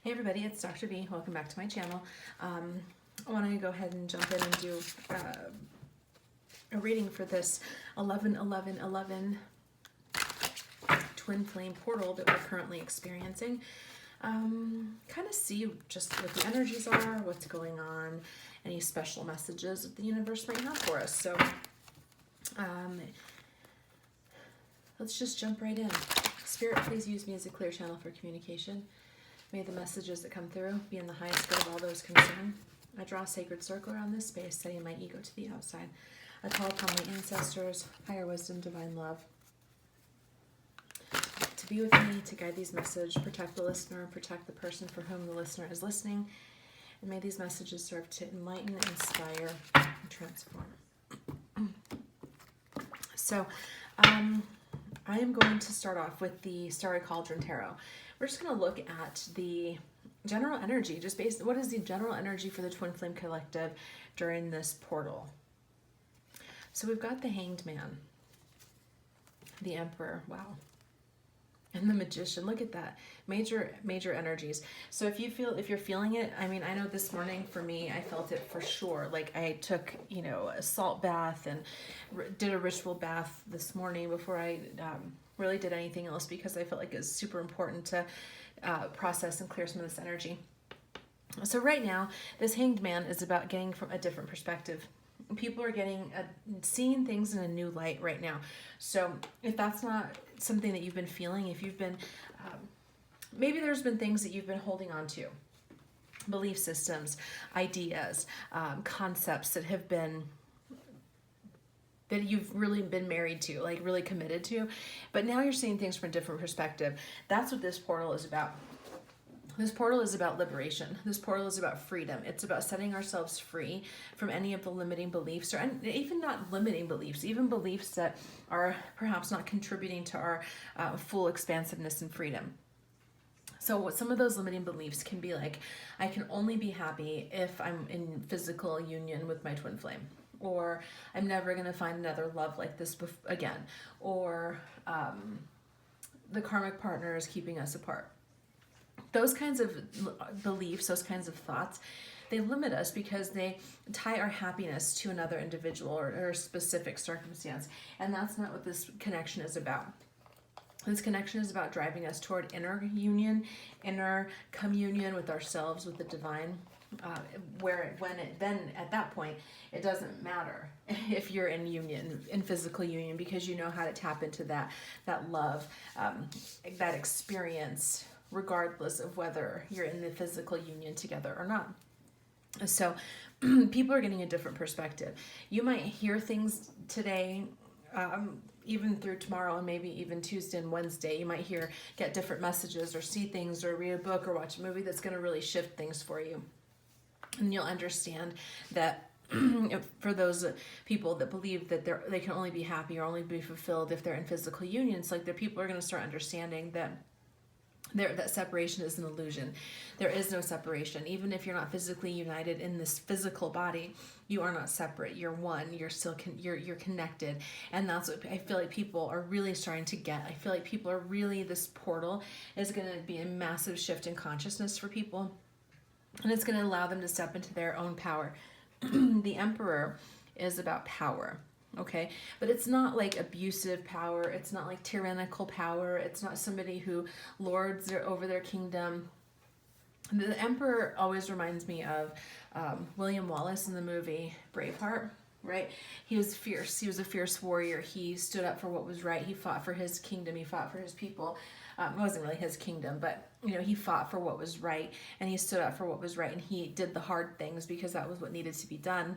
Hey everybody, it's Dr. B. Welcome back to my channel. I want to go ahead and jump in and do a reading for this 11-11-11 twin flame portal that we're currently experiencing. Kind of see just what the energies are, what's going on, any special messages that the universe might have for us. So let's just jump right in. Spirit, please use me as a clear channel for communication. May the messages that come through be in the highest good of all those concerned. I draw a sacred circle around this space, setting my ego to the outside. I call upon my ancestors, higher wisdom, divine love, to be with me, to guide these messages, protect the listener, protect the person for whom the listener is listening. And may these messages serve to enlighten, inspire, and transform. So, I am going to start off with the Starry Cauldron Tarot. We're just going to look at the general energy, just based, what is the general energy for the Twin Flame Collective during this portal? So we've got the Hanged Man, the Emperor, wow, and the Magician. Look at that, major energies. So if you're feeling it, I mean, I know this morning for me, I felt it for sure. Like I took, a salt bath and did a ritual bath this morning before I really did anything else, because I felt like it was super important to process and clear some of this energy. So right now, this Hanged Man is about getting from a different perspective. People are seeing things in a new light right now. So if that's not something that you've been feeling, if you've been, maybe there's been things that you've been holding on to, belief systems, ideas, concepts that have been, that you've really been married to, like really committed to, but now you're seeing things from a different perspective. That's what this portal is about. This portal is about liberation. This portal is about freedom. It's about setting ourselves free from any of the limiting beliefs, or even not limiting beliefs, even beliefs that are perhaps not contributing to our full expansiveness and freedom. So what some of those limiting beliefs can be like, I can only be happy if I'm in physical union with my twin flame, or I'm never going to find another love like this again, or the karmic partner is keeping us apart. Those kinds of beliefs, those kinds of thoughts, they limit us because they tie our happiness to another individual or a specific circumstance. And that's not what this connection is about. This connection is about driving us toward inner union, inner communion with ourselves, with the divine, then at that point, it doesn't matter if you're in union, in physical union, because you know how to tap into that love, that experience, regardless of whether you're in the physical union together or not. So people are getting a different perspective. You might hear things today, even through tomorrow and maybe even Tuesday and Wednesday. You might get different messages or see things or read a book or watch a movie that's going to really shift things for you. And you'll understand that for those people that believe that they can only be happy or only be fulfilled if they're in physical unions, like the people are going to start understanding that that separation is an illusion. There is no separation. Even if you're not physically united in this physical body, you are not separate. You're one. You're still you're connected, and that's what I feel like people are really starting to get. I feel like people are really, this portal is going to be a massive shift in consciousness for people, and it's going to allow them to step into their own power. The Emperor is about power. Okay, but it's not like abusive power. It's not like tyrannical power. It's not somebody who lords over their kingdom. The Emperor always reminds me of William Wallace in the movie Braveheart, right? He was fierce. He was a fierce warrior. He stood up for what was right. He fought for his kingdom. He fought for his people. It wasn't really his kingdom, but he fought for what was right, and he stood up for what was right, and he did the hard things because that was what needed to be done.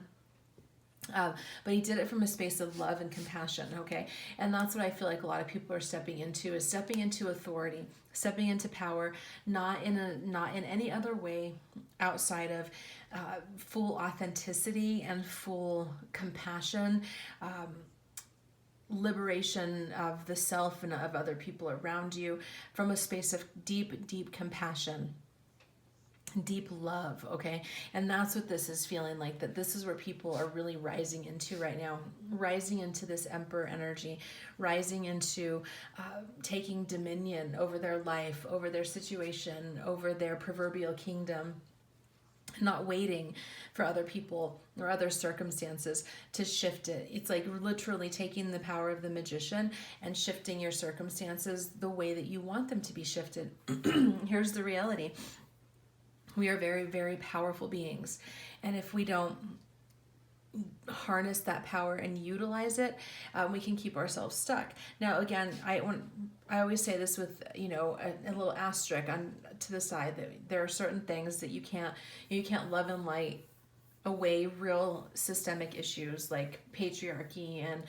But he did it from a space of love and compassion, okay? And that's what I feel like a lot of people are stepping into authority, stepping into power, not in any other way outside of full authenticity and full compassion, liberation of the self and of other people around you, from a space of deep, deep compassion deep love, okay? And that's what this is feeling like, that this is where people are really rising into right now, rising into this emperor energy, rising into taking dominion over their life, over their situation, over their proverbial kingdom, not waiting for other people or other circumstances to shift it. It's like literally taking the power of the magician and shifting your circumstances the way that you want them to be shifted. Here's the reality. We are very, very powerful beings. And if we don't harness that power and utilize it, we can keep ourselves stuck. Now, again, I always say this with, a little asterisk on to the side, that there are certain things that you can't love and light away real systemic issues like patriarchy and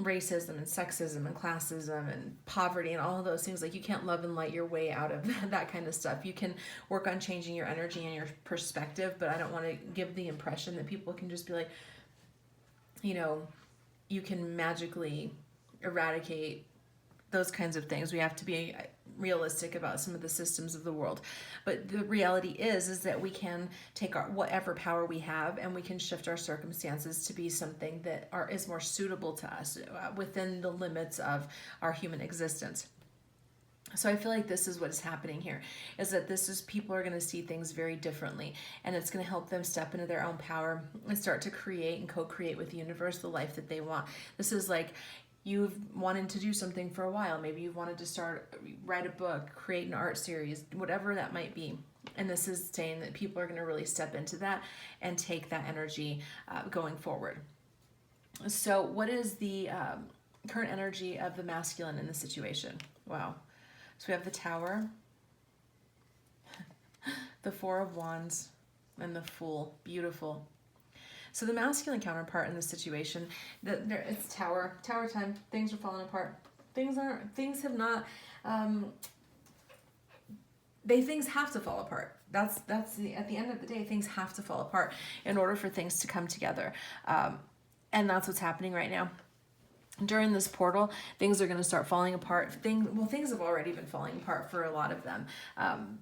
racism and sexism and classism and poverty and all of those things. Like, you can't love and light your way out of that kind of stuff. You can work on changing your energy and your perspective, but I don't want to give the impression that people can just be like, you can magically eradicate those kinds of things. We have to be realistic about some of the systems of the world. But the reality is that we can take whatever power we have, and we can shift our circumstances to be something that is more suitable to us within the limits of our human existence. So I feel like this is what is happening here, is that people are going to see things very differently, and it's going to help them step into their own power and start to create and co-create with the universe the life that they want. This is like, you've wanted to do something for a while. Maybe you've wanted to write a book, create an art series, whatever that might be. And this is saying that people are going to really step into that and take that energy going forward. So what is the current energy of the masculine in this situation? Wow. So we have the Tower, the Four of Wands, and the Fool. Beautiful. So the masculine counterpart in this situation, it's tower time. Things are falling apart. Things have not. Things have to fall apart. At the end of the day, things have to fall apart in order for things to come together, and that's what's happening right now. During this portal, things are going to start falling apart. Things have already been falling apart for a lot of them.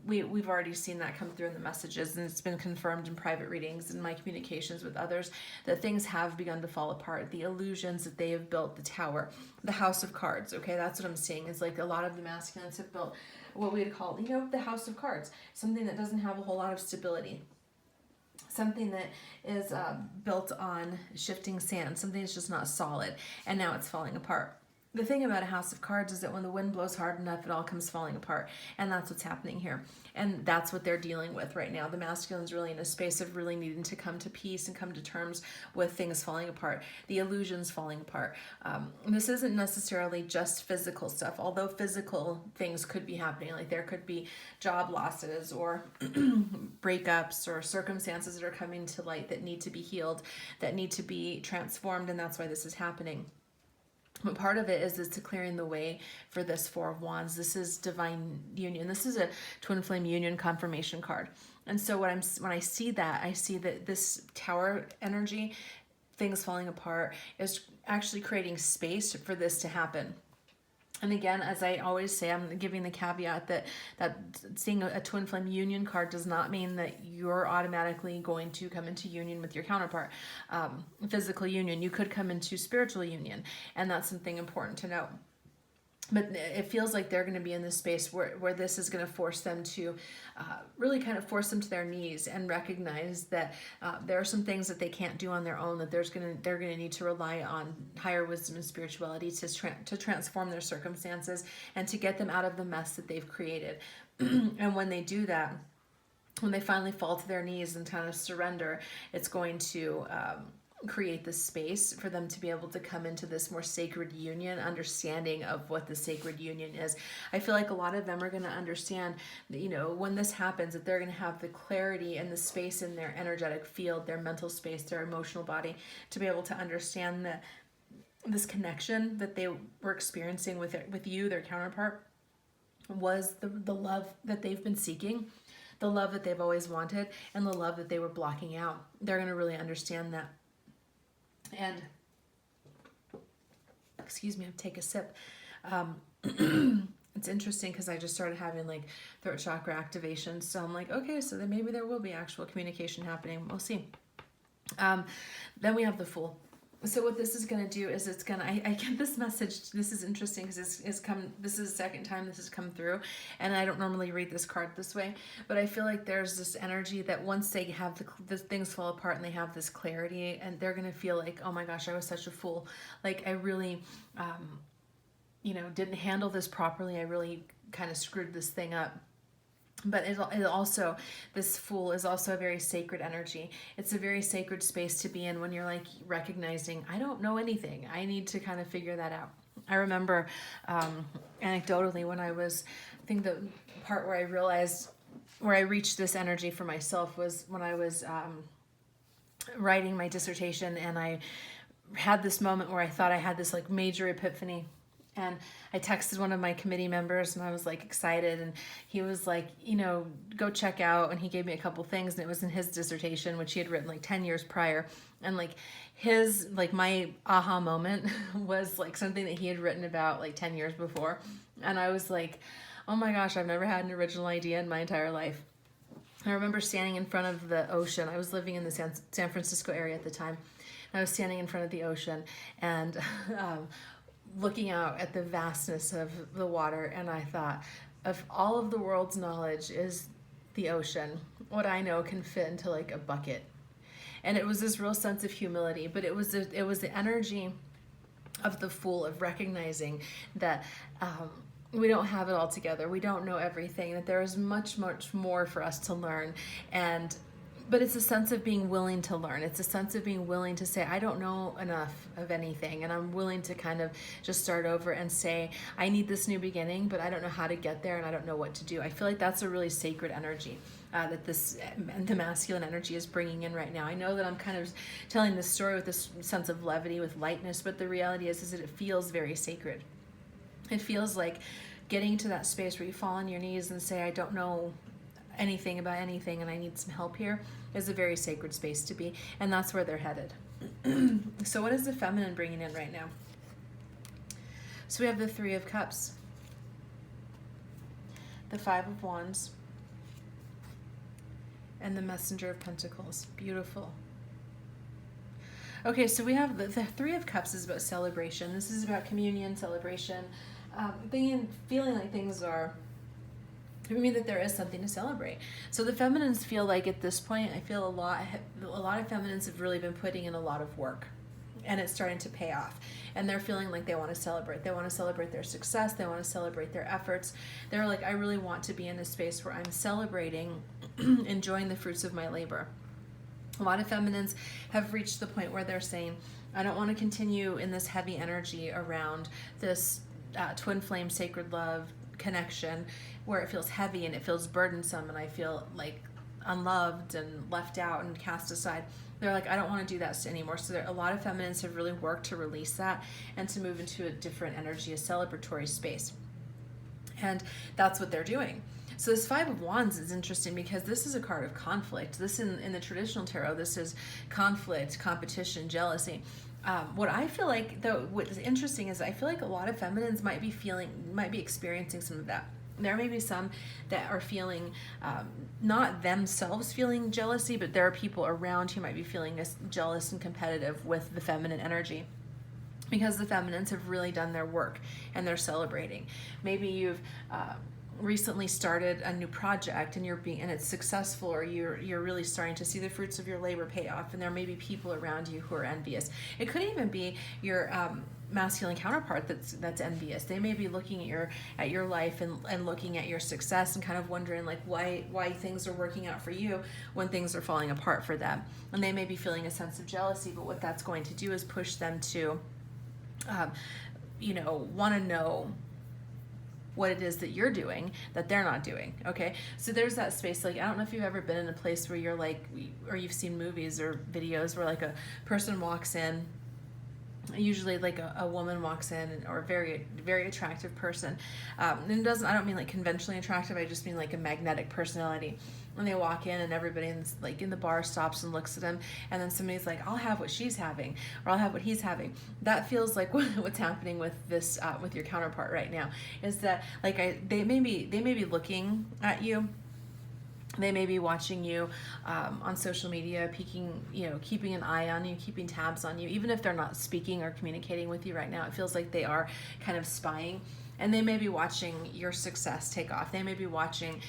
We've already seen that come through in the messages, and it's been confirmed in private readings and my communications with others that things have begun to fall apart. The illusions that they have built, the Tower, the House of Cards, okay, that's what I'm seeing. Is like a lot of the masculines have built what we'd call, the House of Cards, something that doesn't have a whole lot of stability. Something that is built on shifting sand, something that's just not solid, and now it's falling apart. The thing about a House of Cards is that when the wind blows hard enough, it all comes falling apart, and that's what's happening here. And that's what they're dealing with right now. The masculine's really in a space of really needing to come to peace and come to terms with things falling apart, the illusions falling apart. This isn't necessarily just physical stuff, although physical things could be happening. Like, there could be job losses or breakups or circumstances that are coming to light that need to be healed, that need to be transformed, and that's why this is happening. But part of it is to clearing the way for this Four of Wands. This is divine union. This is a twin flame union confirmation card. And so when I see that, I see that this Tower energy, things falling apart, is actually creating space for this to happen. And again, as I always say, I'm giving the caveat that seeing a twin flame union card does not mean that you're automatically going to come into union with your counterpart. Physical union, you could come into spiritual union, and that's something important to know. But it feels like they're going to be in this space where this is going to force them to really kind of force them to their knees and recognize that there are some things that they can't do on their own, that they're going to need to rely on higher wisdom and spirituality to transform their circumstances and to get them out of the mess that they've created. And when they do that, when they finally fall to their knees and kind of surrender, it's going to create this space for them to be able to come into this more sacred union, understanding of what the sacred union is. I feel like a lot of them are going to understand that, when this happens, that they're going to have the clarity and the space in their energetic field, their mental space, their emotional body, to be able to understand that this connection that they were experiencing with you, their counterpart, was the love that they've been seeking, the love that they've always wanted, and the love that they were blocking out. They're going to really understand that. And excuse me, I'll take a sip. it's interesting because I just started having like throat chakra activation. So I'm like, okay, so then maybe there will be actual communication happening. We'll see. Then we have the Fool. So what this is going to do is it's going to, I get this message. This is interesting because this is the second time this has come through, and I don't normally read this card this way, but I feel like there's this energy that once they have the things fall apart and they have this clarity, and they're going to feel like, oh my gosh, I was such a fool. Like I really, didn't handle this properly. I really kind of screwed this thing up. But it also, this Fool is also a very sacred energy. It's a very sacred space to be in when you're like recognizing, I don't know anything. I need to kind of figure that out. I remember anecdotally when I think the part where I realized, where I reached this energy for myself was when I was writing my dissertation, and I had this moment where I thought I had this like major epiphany. And I texted one of my committee members, and I was like excited, and he was like, go check out. And he gave me a couple things, and it was in his dissertation, which he had written like 10 years prior. And like my aha moment was like something that he had written about like 10 years before. And I was like, oh my gosh, I've never had an original idea in my entire life. I remember standing in front of the ocean. I was living in the San Francisco area at the time. I was standing in front of the ocean, and looking out at the vastness of the water, and I thought, of all of the world's knowledge is the ocean, what I know can fit into like a bucket. And it was this real sense of humility, but it was the energy of the Fool, of recognizing that we don't have it all together, we don't know everything, that there is much, much more for us to learn. But it's a sense of being willing to learn. It's a sense of being willing to say, I don't know enough of anything, and I'm willing to kind of just start over and say, I need this new beginning, but I don't know how to get there, and I don't know what to do. I feel like that's a really sacred energy that the masculine energy is bringing in right now. I know that I'm kind of telling this story with this sense of levity, with lightness, but the reality is that it feels very sacred. It feels like getting to that space where you fall on your knees and say, I don't know anything about anything, and I need some help here, is a very sacred space to be, and that's where they're headed. So what is the feminine bringing in right now? So we have the Three of Cups, the Five of Wands, and the Messenger of Pentacles. Beautiful. Okay, so we have the Three of Cups is about celebration. This is about communion, celebration, feeling like things are, I mean, that there is something to celebrate. So the feminines feel like at this point, I feel a lot of feminines have really been putting in a lot of work, and it's starting to pay off. And they're feeling like they want to celebrate. They want to celebrate their success. They want to celebrate their efforts. They're like, I really want to be in a space where I'm celebrating, enjoying the fruits of my labor. A lot of feminines have reached the point where they're saying, I don't want to continue in this heavy energy around this twin flame sacred love connection, where it feels heavy and it feels burdensome, and I feel like unloved and left out and cast aside. They're like, I don't want to do that anymore. So a lot of feminines have really worked to release that and to move into a different energy, a celebratory space. And that's what they're doing. So this Five of Wands is interesting because this is a card of conflict. This in the traditional tarot, this is conflict, competition, jealousy. What I feel like, though, what is interesting is I feel like a lot of feminines might be experiencing some of that. There may be some that are feeling, not themselves feeling jealousy, but there are people around who might be feeling jealous and competitive with the feminine energy, because the feminines have really done their work and they're celebrating. Maybe you've recently started a new project and it's successful, or you're really starting to see the fruits of your labor pay off, and there may be people around you who are envious. It could even be your masculine counterpart that's envious. They may be looking at your life and looking at your success and kind of wondering like why things are working out for you when things are falling apart for them. And they may be feeling a sense of jealousy, but what that's going to do is push them to want to know what it is that you're doing that they're not doing. Okay, so there's that space. Like, I don't know if you've ever been in a place where you're like, or you've seen movies or videos where like a person walks in usually like a woman walks in, or a very, very attractive person. And it doesn't, I don't mean like conventionally attractive, I just mean like a magnetic personality. When they walk in and everybody in the bar stops and looks at them, and then somebody's like, I'll have what she's having, or I'll have what he's having. That feels like what's happening with this, with your counterpart right now, is that like they may be looking at you. They may be watching you on social media, keeping an eye on you, keeping tabs on you. Even if they're not speaking or communicating with you right now, it feels like they are kind of spying. And they may be watching your success take off. They may be watching,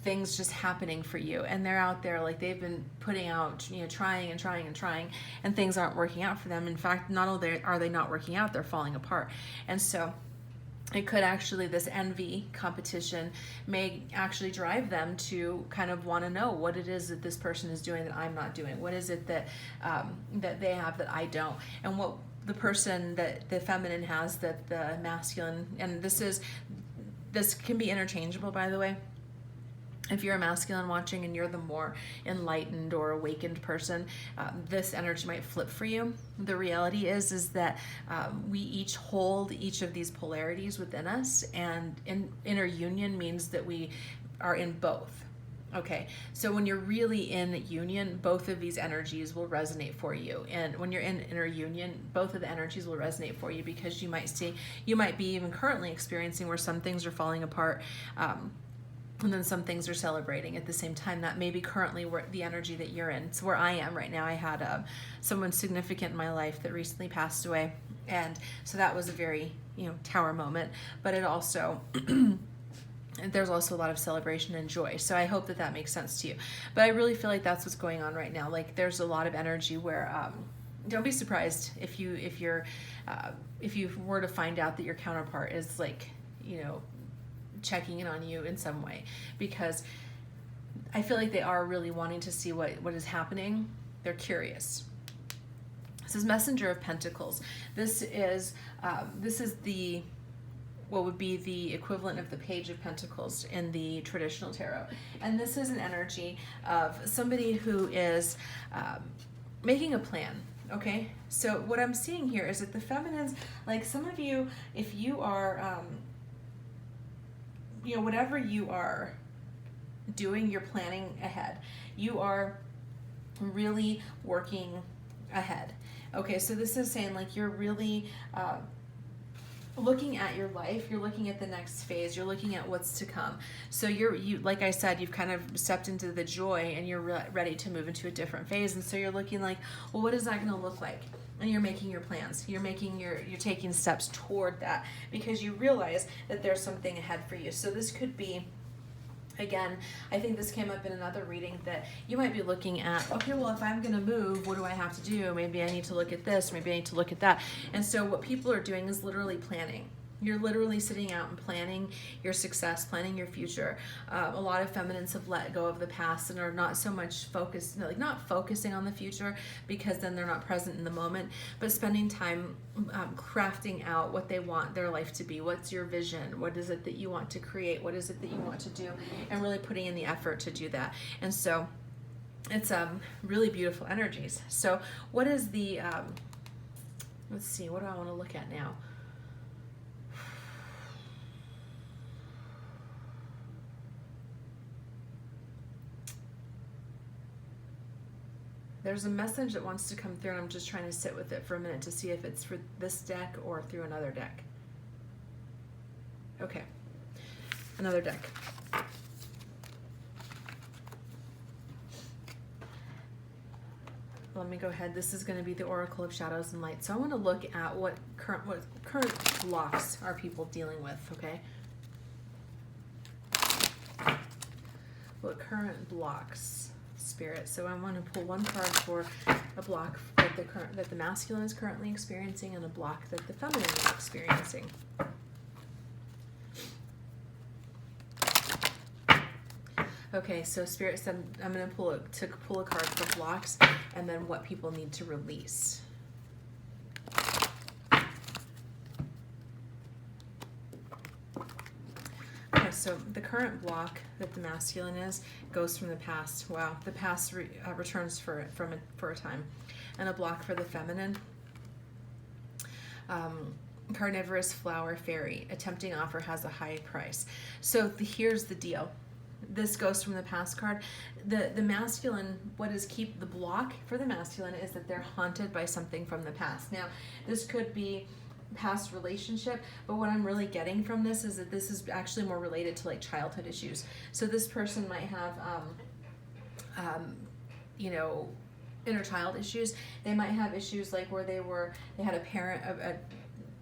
things just happening for you. And they're out there, like they've been putting out, trying and trying and trying, and things aren't working out for them. In fact, not only are they not working out, they're falling apart. And so it could actually, this envy competition may actually drive them to kind of want to know what it is that this person is doing that I'm not doing. What is it that that they have that I don't? And what the person that the feminine has that the masculine, and this can be interchangeable, by the way. If you're a masculine watching and you're the more enlightened or awakened person, this energy might flip for you. The reality is that we each hold each of these polarities within us, and inner union means that we are in both. Okay, so when you're really in union, both of these energies will resonate for you. And when you're in inner union, both of the energies will resonate for you, because you might be even currently experiencing where some things are falling apart, and then some things are celebrating at the same time. That may be currently where the energy that you're in. It's where I am right now. I had someone significant in my life that recently passed away, and so that was a very tower moment. But it also there's also a lot of celebration and joy. So I hope that makes sense to you. But I really feel like that's what's going on right now. Like there's a lot of energy where don't be surprised if you were to find out that your counterpart is like checking in on you in some way, because I feel like they are really wanting to see what is happening. They're curious. This is Messenger of Pentacles. This is the what would be the equivalent of the Page of Pentacles in the traditional tarot. And this is an energy of somebody who is making a plan. Okay, so what I'm seeing here is that the feminines, like some of you, if you are whatever you are doing, you're planning ahead. You are really working ahead. Okay, so this is saying like you're really looking at your life, you're looking at the next phase, you're looking at what's to come. So you like I said, you've kind of stepped into the joy, and you're ready to move into a different phase. And so you're looking like, well, what is that going to look like? And you're making your plans. You're taking steps toward that, because you realize that there's something ahead for you. So this could be, again, I think this came up in another reading, that you might be looking at, okay, well, if I'm going to move, what do I have to do? Maybe I need to look at this, maybe I need to look at that. And so what people are doing is literally planning. You're literally sitting out and planning your success, planning your future. A lot of feminines have let go of the past and are not so much focused, not focusing on the future, because then they're not present in the moment, but spending time crafting out what they want their life to be. What's your vision? What is it that you want to create? What is it that you want to do? And really putting in the effort to do that. And so it's really beautiful energies. So what is the, let's see, what do I want to look at now? There's a message that wants to come through, and I'm just trying to sit with it for a minute to see if it's for this deck or through another deck. Okay, another deck. Let me go ahead. This is going to be the Oracle of Shadows and Light. So I want to look at what current blocks are people dealing with, okay? What current blocks, Spirit. So I want to pull one card for a block that the masculine is currently experiencing, and a block that the feminine is experiencing. Okay, so Spirit said I'm going to pull a card for blocks, and then what people need to release. Okay, So the current block that the masculine is goes from the past. Wow, the past returns for a time, and a block for the feminine. Carnivorous flower fairy, a tempting offer has a high price. So here's the deal. This goes from the past card. The masculine, what is the block for the masculine is that they're haunted by something from the past. Now, this could be past relationship, but what I'm really getting from this is that this is actually more related to like childhood issues. So this person might have inner child issues. They might have issues like where they had a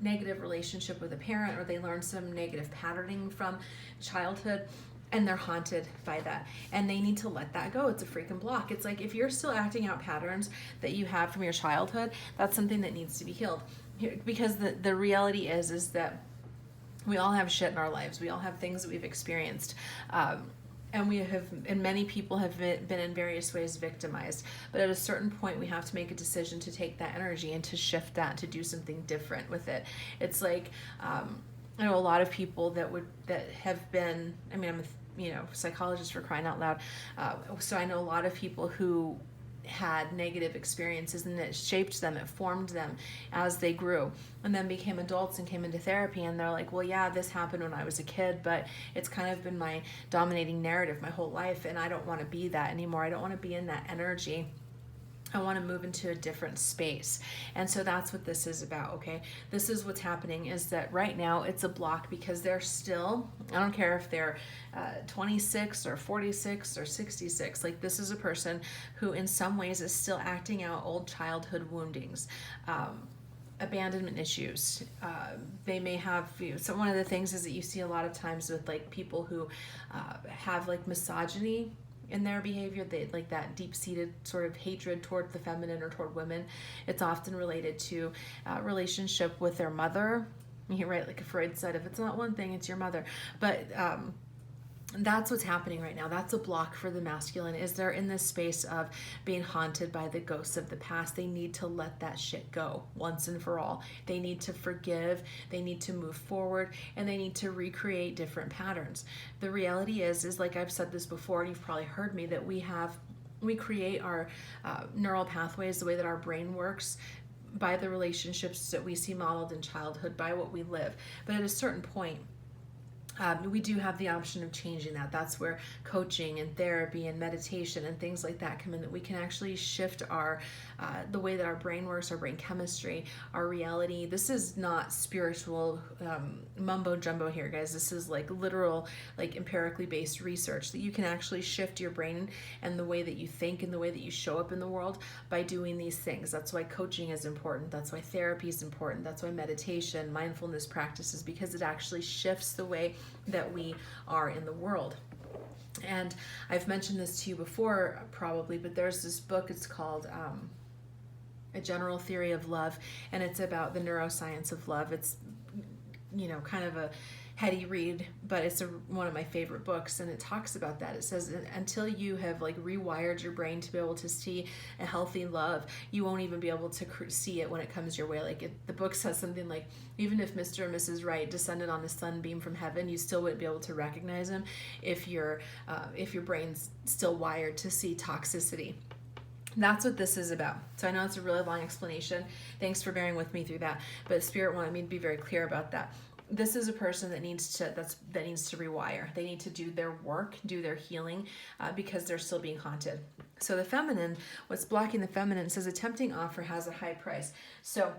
negative relationship with a parent, or they learned some negative patterning from childhood, and they're haunted by that, and they need to let that go. It's a freaking block. It's like if you're still acting out patterns that you have from your childhood, that's something that needs to be healed. Because the reality is that we all have shit in our lives. We all have things that we've experienced. And many people have been in various ways victimized. But at a certain point, we have to make a decision to take that energy and to shift that, to do something different with it. It's like, I know a lot of people that have been, I'm a psychologist, for crying out loud. So I know a lot of people who had negative experiences, and it shaped them, it formed them as they grew, and then became adults and came into therapy, and they're like, well, yeah, this happened when I was a kid, but it's kind of been my dominating narrative my whole life, and I don't want to be that anymore. I don't want to be in that energy. I want to move into a different space. And so that's what this is about, okay? This is what's happening, is that right now it's a block because they're still, I don't care if they're 26 or 46 or 66, like this is a person who in some ways is still acting out old childhood woundings, abandonment issues. They may have, so one of the things is that you see a lot of times with like people who have like misogyny in their behavior, they like that deep-seated sort of hatred toward the feminine or toward women. It's often related to relationship with their mother. You're right, like Freud said, if it's not one thing, it's your mother. But that's what's happening right now. That's a block for the masculine, is they're in this space of being haunted by the ghosts of the past. They need to let that shit go once and for all. They need to forgive, they need to move forward, and they need to recreate different patterns. The reality is like I've said this before, and you've probably heard me, that we create our neural pathways, the way that our brain works, by the relationships that we see modeled in childhood, by what we live. But at a certain point, we do have the option of changing that. That's where coaching and therapy and meditation and things like that come in, that we can actually shift the way that our brain works, our brain chemistry, our reality. This is not spiritual mumbo jumbo here, guys. This is like literal, like empirically based research, that you can actually shift your brain and the way that you think and the way that you show up in the world by doing these things. That's why coaching is important. That's why therapy is important. That's why meditation, mindfulness practices, because it actually shifts the way that we are in the world. And I've mentioned this to you before probably, but there's this book, it's called A General Theory of Love, and it's about the neuroscience of love. It's kind of a heady read, but it's one of my favorite books, and it talks about that. It says until you have like rewired your brain to be able to see a healthy love, you won't even be able to see it when it comes your way. The book says something like, even if Mr. and Mrs. Right descended on a sunbeam from heaven, you still wouldn't be able to recognize them if your brain's still wired to see toxicity. That's what this is about. So I know it's a really long explanation. Thanks for bearing with me through that. But Spirit wanted me to be very clear about that. This is a person that needs to rewire. They need to do their work, do their healing, because they're still being haunted. So the feminine, what's blocking the feminine, says a tempting offer has a high price. So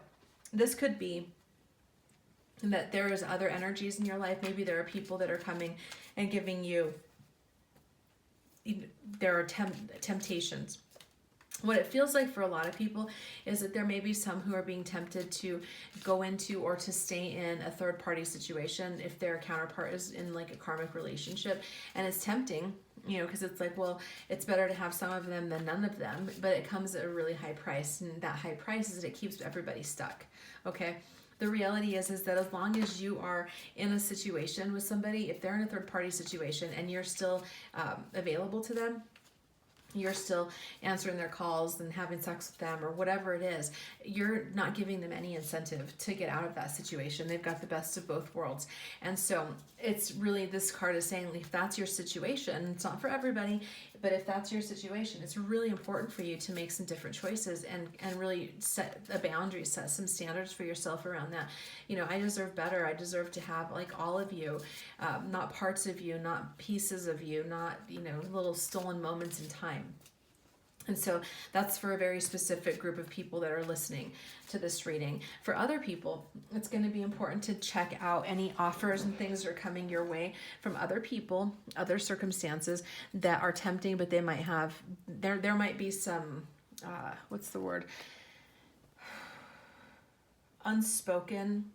this could be that there is other energies in your life. Maybe there are people that are coming and giving you, there are temptations. What it feels like for a lot of people is that there may be some who are being tempted to go into or to stay in a third party situation if their counterpart is in like a karmic relationship. And it's tempting, because it's like, well, it's better to have some of them than none of them, but it comes at a really high price. And that high price is that it keeps everybody stuck. Okay. The reality is that as long as you are in a situation with somebody, if they're in a third party situation and you're still available to them, you're still answering their calls and having sex with them or whatever it is, you're not giving them any incentive to get out of that situation. They've got the best of both worlds. And so it's really, this card is saying, if that's your situation, it's not for everybody, but if that's your situation, it's really important for you to make some different choices and really set a boundary, set some standards for yourself around that. You know, I deserve better. I deserve to have like all of you, not parts of you, not pieces of you, not, you know, little stolen moments in time. And so that's for a very specific group of people that are listening to this reading. For other people, it's going to be important to check out any offers and things that are coming your way from other people, other circumstances that are tempting, but they might have, there might be some, what's the word? Unspoken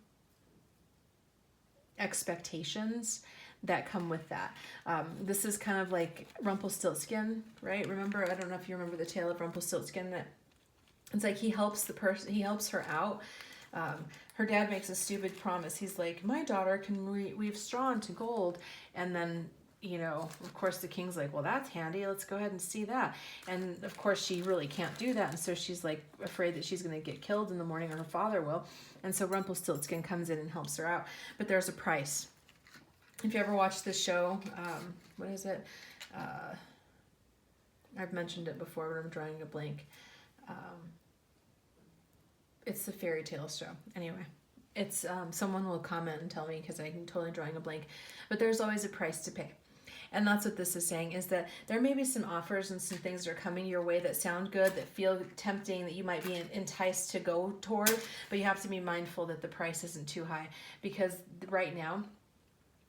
expectations that come with that. This is kind of like Rumpelstiltskin, right? Remember, I don't know if you remember the tale of Rumpelstiltskin, that it's like he helps her out. Her dad makes a stupid promise. He's like, my daughter can weave straw into gold. And then, you know, of course the king's like, well, that's handy. Let's go ahead and see that. And of course she really can't do that. And so she's like afraid that she's going to get killed in the morning, or her father will. And so Rumpelstiltskin comes in and helps her out. But there's a price. If you ever watched this show, what is it? I've mentioned it before, but I'm drawing a blank. It's the fairy tale show. Anyway, it's someone will comment and tell me because I'm totally drawing a blank. But there's always a price to pay. And that's what this is saying, is that there may be some offers and some things that are coming your way that sound good, that feel tempting, that you might be enticed to go toward. But you have to be mindful that the price isn't too high, because right now,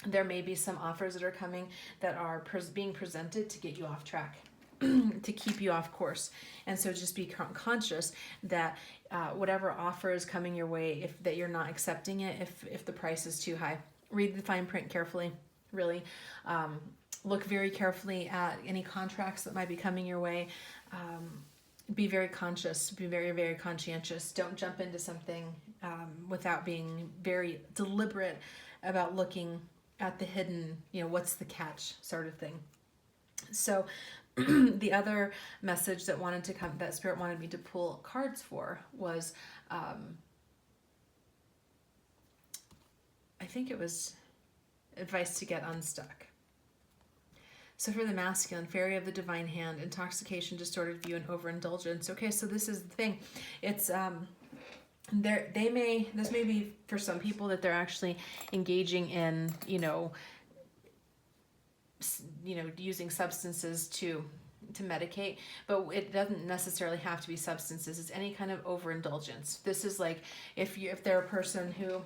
there may be some offers that are coming that are being presented to get you off track, to keep you off course. And so just be conscious that whatever offer is coming your way, that you're not accepting it if the price is too high. Read the fine print carefully, really. Look very carefully at any contracts that might be coming your way. Be very conscious, be very, very conscientious. Don't jump into something without being very deliberate about looking at the hidden, you know, what's the catch sort of thing. So the other message that Spirit wanted me to pull cards for was, I think it was advice to get unstuck. So for the masculine, fairy of the divine hand, intoxication, distorted view, and overindulgence. Okay, so this is the thing. It's this may be for some people that they're actually engaging in, using substances to medicate, but it doesn't necessarily have to be substances. It's any kind of overindulgence. This is like if they're a person who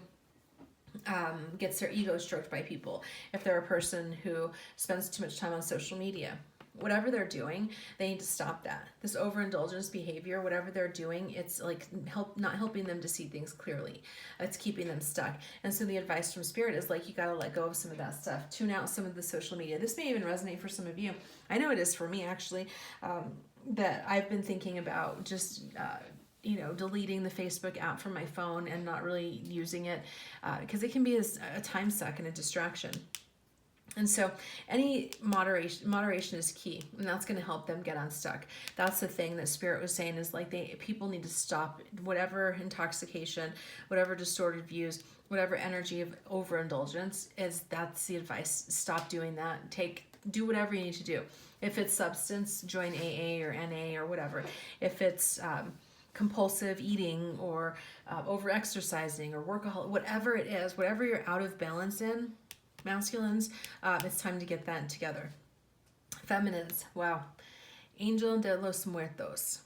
gets their ego stroked by people, if they're a person who spends too much time on social media, whatever they're doing, they need to stop that. This overindulgence behavior, whatever they're doing, it's like not helping them to see things clearly. It's keeping them stuck. And so the advice from Spirit is like, you got to let go of some of that stuff. Tune out some of the social media. This may even resonate for some of you. I know it is for me, actually, that I've been thinking about just deleting the Facebook app from my phone and not really using it, because it can be a time suck and a distraction. And so any moderation is key, and that's going to help them get unstuck. That's the thing that Spirit was saying, is like people need to stop whatever intoxication, whatever distorted views, whatever energy of overindulgence is. That's the advice. Stop doing that. Do whatever you need to do. If it's substance, join AA or NA or whatever. If it's compulsive eating or over exercising or workaholic, whatever it is, whatever you're out of balance in, masculines, it's time to get that together. Feminines, wow. Angel de los Muertos.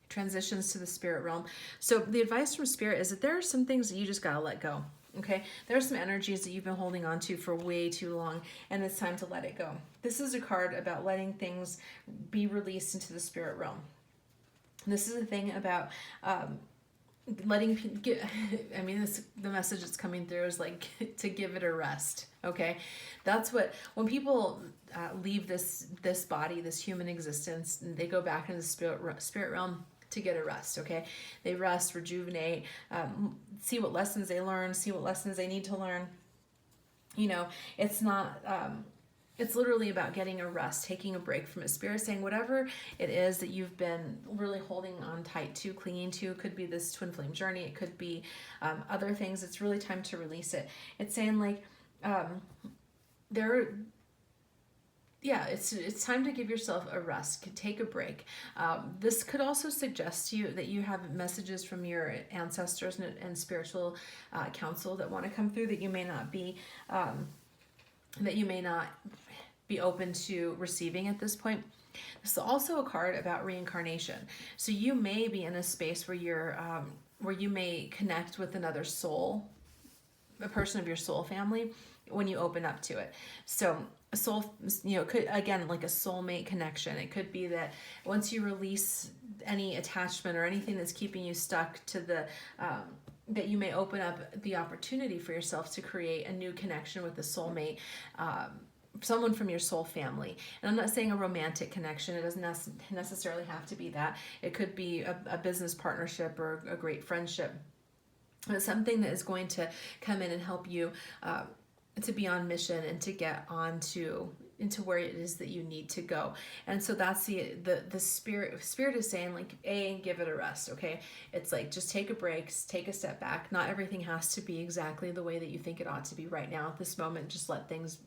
Transitions to the spirit realm. So the advice from Spirit is that there are some things that you just gotta let go. Okay, there are some energies that you've been holding on to for way too long, and it's time to let it go. This is a card about letting things be released into the spirit realm. This is the thing about the message that's coming through is like to give it a rest. Okay, that's what, when people leave this body, this human existence, and they go back into the spirit realm to get a rest. Okay, they rest, rejuvenate, see what lessons they learn, see what lessons they need to learn. It's not it's literally about getting a rest, taking a break from it. Spirit saying whatever it is that you've been really holding on tight to, clinging to, it could be this twin flame journey, it could be other things. It's really time to release it. It's saying like it's time to give yourself a rest, take a break. This could also suggest to you that you have messages from your ancestors and spiritual counsel that want to come through that you may not be open to receiving at this point. This is also a card about reincarnation. So you may be in a space where where you may connect with another soul, a person of your soul family, when you open up to it. So a soul, could, again, like a soulmate connection. It could be that once you release any attachment or anything that's keeping you stuck to that you may open up the opportunity for yourself to create a new connection with a soulmate, someone from your soul family. And I'm not saying a romantic connection. It doesn't necessarily have to be that. It could be a business partnership or a great friendship. But something that is going to come in and help you to be on mission and to get into where it is that you need to go. And so that's the spirit is saying, like, give it a rest. Okay, it's like, just take a break, take a step back. Not everything has to be exactly the way that you think it ought to be right now at this moment. Just let things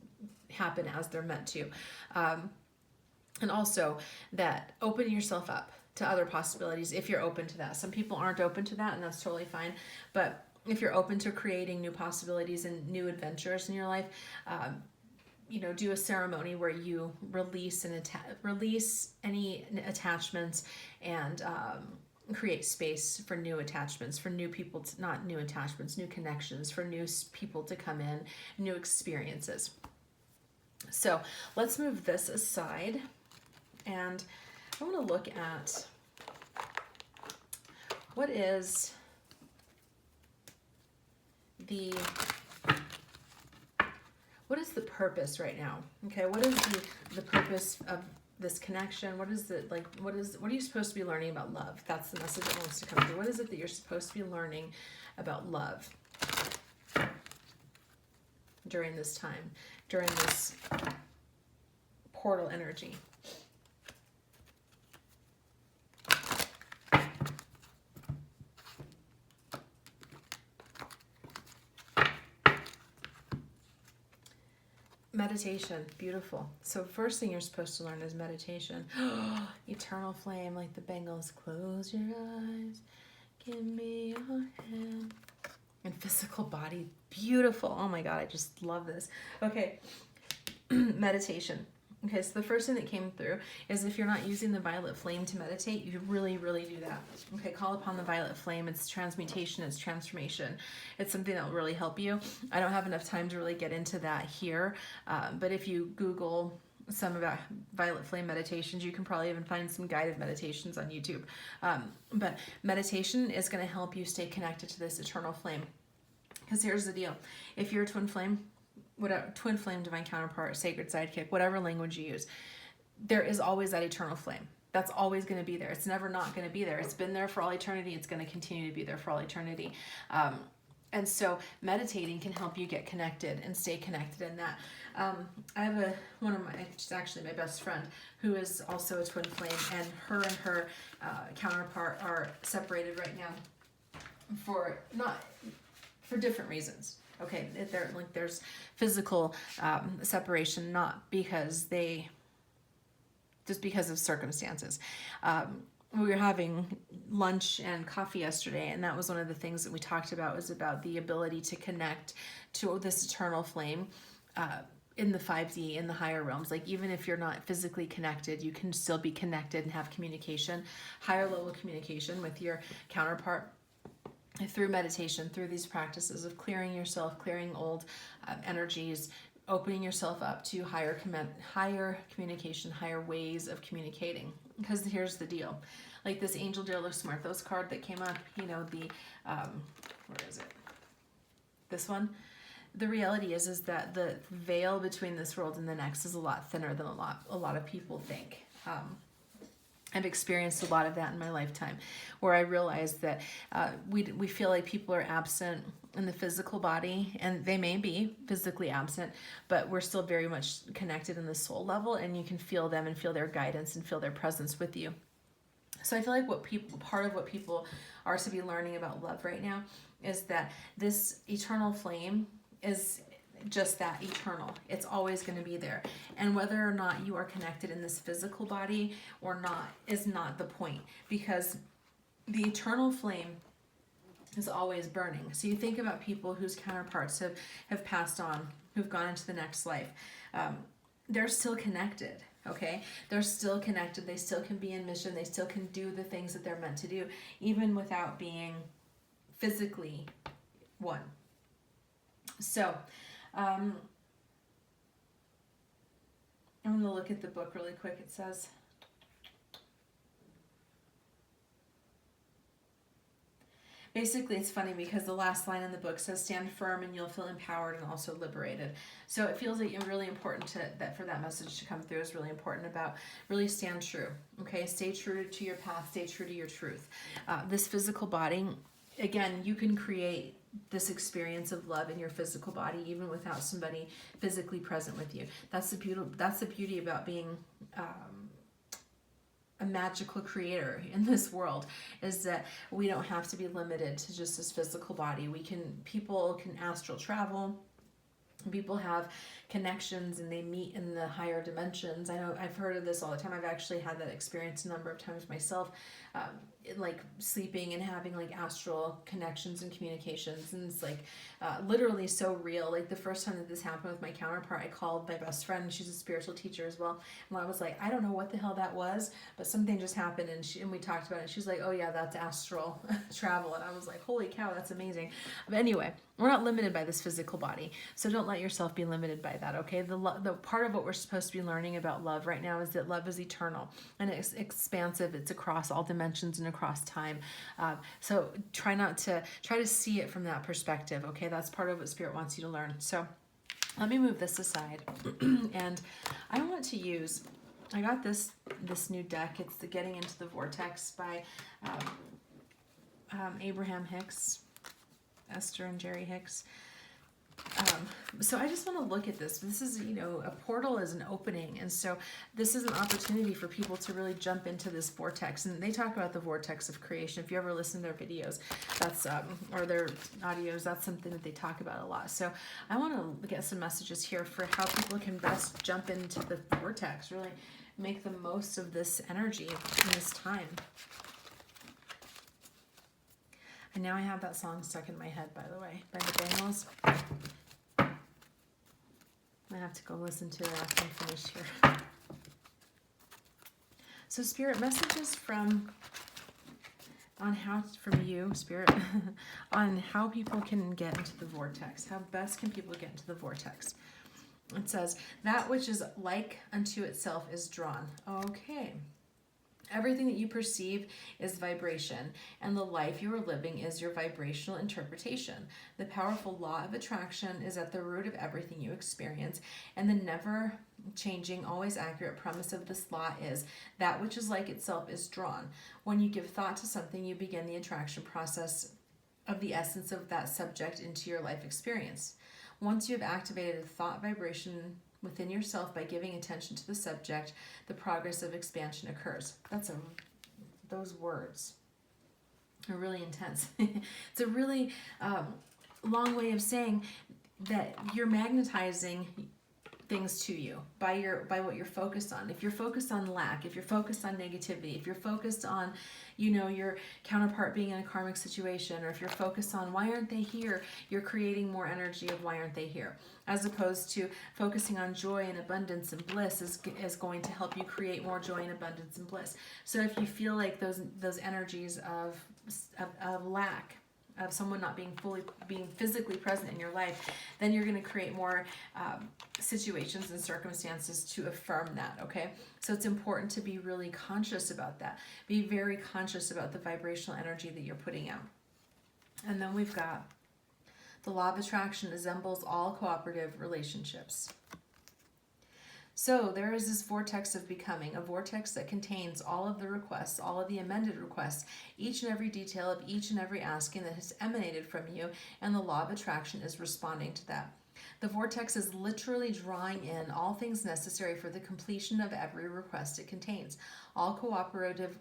happen as they're meant to. And also that open yourself up to other possibilities if you're open to that. Some people aren't open to that, and that's totally fine. But if you're open to creating new possibilities and new adventures in your life, do a ceremony where you release any attachments and create space for new attachments, for new people, not new attachments, new connections, for new people to come in, new experiences. So let's move this aside, and I want to look at what is the purpose right now. Okay, what is the purpose of this connection? What are you supposed to be learning about love? That's the message that wants to come through. What is it that you're supposed to be learning about love during this time, during this portal energy? Meditation, beautiful. So first thing you're supposed to learn is meditation. Eternal flame, like the Bengals. Close your eyes, give me your hand. And physical body, beautiful. Oh my God, I just love this. Okay, meditation. Okay, so the first thing that came through is if you're not using the violet flame to meditate, you really, really do that. Okay, call upon the violet flame. It's transmutation, it's transformation. It's something that will really help you. I don't have enough time to really get into that here, but if you Google some about violet flame meditations, you can probably even find some guided meditations on YouTube. But meditation is going to help you stay connected to this eternal flame. Because here's the deal. If you're a twin flame, whatever, twin flame, divine counterpart, sacred sidekick, whatever language you use, there is always that eternal flame. That's always going to be there. It's never not going to be there. It's been there for all eternity. It's going to continue to be there for all eternity. And so meditating can help you get connected and stay connected in that. I have it's actually my best friend, who is also a twin flame, and her counterpart are separated right now for different reasons. Okay, there's physical separation, not because just because of circumstances. We were having lunch and coffee yesterday, and that was one of the things that we talked about, was about the ability to connect to this eternal flame in the 5D, in the higher realms. Like, even if you're not physically connected, you can still be connected and have communication, higher level communication with your counterpart, through meditation, through these practices of clearing yourself, clearing old energies, opening yourself up to higher communication, higher ways of communicating. Because here's the deal. Like this Angel Dear Los Muertos card that came up, where is it? This one. The reality is that the veil between this world and the next is a lot thinner than a lot of people think. I've experienced a lot of that in my lifetime, where I realized that we feel like people are absent in the physical body, and they may be physically absent, but we're still very much connected in the soul level, and you can feel them and feel their guidance and feel their presence with you. So I feel like part of what people are to be learning about love right now is that this eternal flame is just that, eternal. It's always going to be there. And whether or not you are connected in this physical body or not is not the point, because the eternal flame is always burning. So you think about people whose counterparts have passed on, who've gone into the next life. They're still connected. Okay, they're still connected. They still can be in mission. They still can do the things that they're meant to do, even without being physically one. So I'm going to look at the book really quick. It says, basically, it's funny because the last line in the book says, stand firm and you'll feel empowered and also liberated. So it feels like really important that for that message to come through is really important about really stand true. Okay, stay true to your path, stay true to your truth. This physical body, again, you can create this experience of love in your physical body even without somebody physically present with you. That's the beauty about being a magical creator in this world, is that we don't have to be limited to just this physical body. People can astral travel. People have connections and they meet in the higher dimensions. I know I've heard of this all the time. I've actually had that experience a number of times myself, like sleeping and having like astral connections and communications. And it's like literally so real. Like the first time that this happened with my counterpart, I called my best friend. She's a spiritual teacher as well. And I was like, I don't know what the hell that was, but something just happened. And we talked about it. She's like, oh yeah, that's astral travel. And I was like, holy cow, that's amazing. But anyway, we're not limited by this physical body. So don't let yourself be limited by that, okay? The part of what we're supposed to be learning about love right now is that love is eternal and it's expansive. It's across all dimensions and across time. So try to see it from that perspective, okay? That's part of what Spirit wants you to learn. So let me move this aside. And I want to use, I got this new deck. It's the Getting Into the Vortex by Abraham Hicks. Esther and Jerry Hicks. So I just want to look at this. This is, a portal is an opening. And so this is an opportunity for people to really jump into this vortex. And they talk about the vortex of creation. If you ever listen to their videos, that's, or their audios, that's something that they talk about a lot. So I want to get some messages here for how people can best jump into the vortex, really make the most of this energy in this time. And now I have that song stuck in my head, by the way, by the Bangles. I have to go listen to it after I'm finished here. So Spirit, messages from you, Spirit, on how people can get into the vortex. How best can people get into the vortex? It says, that which is like unto itself is drawn. Okay. Everything that you perceive is vibration, and the life you are living is your vibrational interpretation. The powerful law of attraction is at the root of everything you experience, and the never-changing, always accurate premise of this law is that which is like itself is drawn. When you give thought to something, you begin the attraction process of the essence of that subject into your life experience. Once you have activated a thought vibration within yourself by giving attention to the subject, the progress of expansion occurs. Those words are really intense. It's a really long way of saying that you're magnetizing things to you by what you're focused on. If you're focused on lack, if you're focused on negativity, if you're focused on, your counterpart being in a karmic situation, or if you're focused on why aren't they here, you're creating more energy of why aren't they here. As opposed to focusing on joy and abundance and bliss is going to help you create more joy and abundance and bliss. So if you feel like those energies of lack, of someone not being physically present in your life, then you're going to create more situations and circumstances to affirm that, okay? So it's important to be really conscious about that. Be very conscious about the vibrational energy that you're putting out. And then we've got the law of attraction resembles all cooperative relationships. So there is this vortex of becoming, a vortex that contains all of the requests, all of the amended requests, each and every detail of each and every asking that has emanated from you, and the law of attraction is responding to that. The vortex is literally drawing in all things necessary for the completion of every request it contains. All cooperative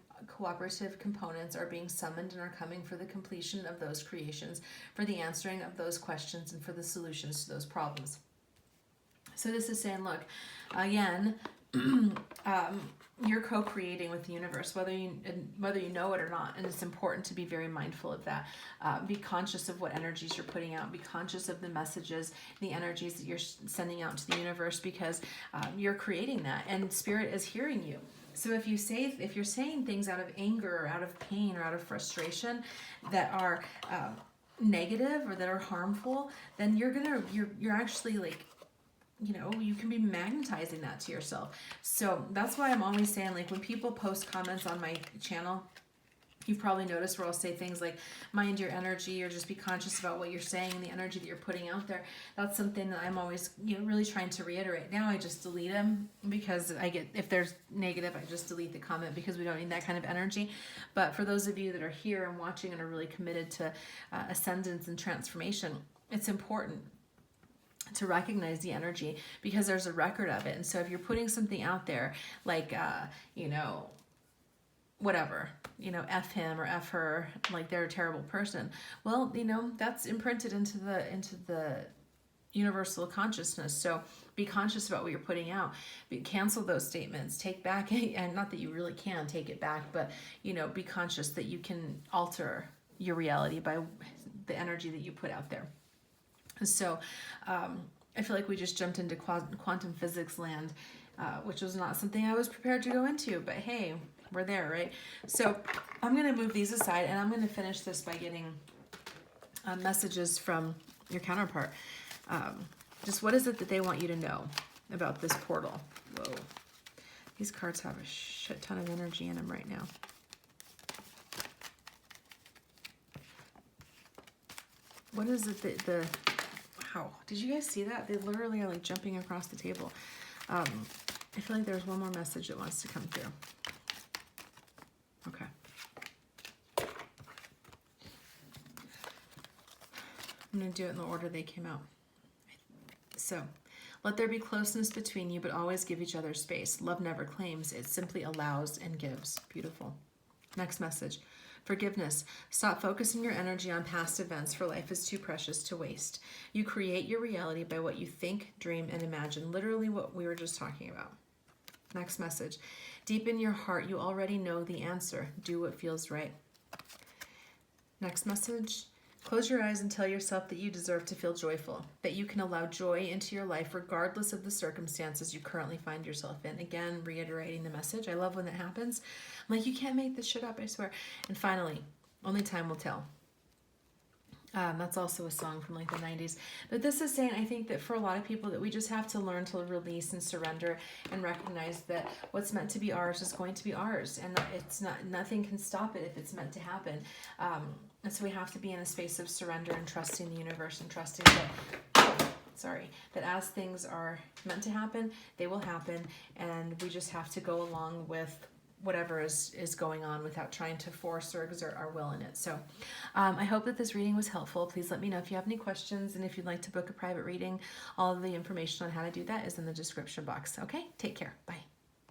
components are being summoned and are coming for the completion of those creations, for the answering of those questions, and for the solutions to those problems. So this is saying, look, again, you're co-creating with the universe, whether you know it or not, and it's important to be very mindful of that. Be conscious of what energies you're putting out. Be conscious of the messages, the energies that you're sending out to the universe, because you're creating that, and Spirit is hearing you. So if you're saying things out of anger or out of pain or out of frustration that are negative or that are harmful, then you're actually like, you can be magnetizing that to yourself. So that's why I'm always saying, like, when people post comments on my channel, you've probably noticed where I'll say things like, mind your energy, or just be conscious about what you're saying and the energy that you're putting out there. That's something that I'm always, really trying to reiterate. Now I just delete them, because if there's negative, I just delete the comment, because we don't need that kind of energy. But for those of you that are here and watching and are really committed to ascendance and transformation, it's important to recognize the energy, because there's a record of it. And so if you're putting something out there like, whatever, F him or F her, like they're a terrible person, well, that's imprinted into the universal consciousness. So be conscious about what you're putting out. Cancel those statements, take back, and not that you really can take it back, but be conscious that you can alter your reality by the energy that you put out there. So I feel like we just jumped into quantum physics land, which was not something I was prepared to go into, but hey, we're there, right? So I'm going to move these aside, and I'm going to finish this by getting messages from your counterpart. Just what is it that they want you to know about this portal? Whoa. These cards have a shit ton of energy in them right now. What is it that wow, did you guys see that? They literally are like jumping across the table. I feel like there's one more message that wants to come through. Okay. I'm going to do it in the order they came out. So, let there be closeness between you, but always give each other space. Love never claims, it simply allows and gives. Beautiful. Next message. Forgiveness. Stop focusing your energy on past events, for life is too precious to waste. You create your reality by what you think, dream, and imagine. Literally what we were just talking about. Next message. Deep in your heart, you already know the answer. Do what feels right. Next message. Close your eyes and tell yourself that you deserve to feel joyful, that you can allow joy into your life regardless of the circumstances you currently find yourself in. Again, reiterating the message. I love when that happens. I'm like, you can't make this shit up, I swear. And finally, only time will tell. That's also a song from like the 90s. But this is saying, I think that for a lot of people, that we just have to learn to release and surrender and recognize that what's meant to be ours is going to be ours. And it's not, nothing can stop it if it's meant to happen. And so we have to be in a space of surrender and trusting the universe, and trusting that as things are meant to happen, they will happen. And we just have to go along with whatever is going on without trying to force or exert our will in it. So I hope that this reading was helpful. Please let me know if you have any questions, and if you'd like to book a private reading, all of the information on how to do that is in the description box. Okay, take care. Bye.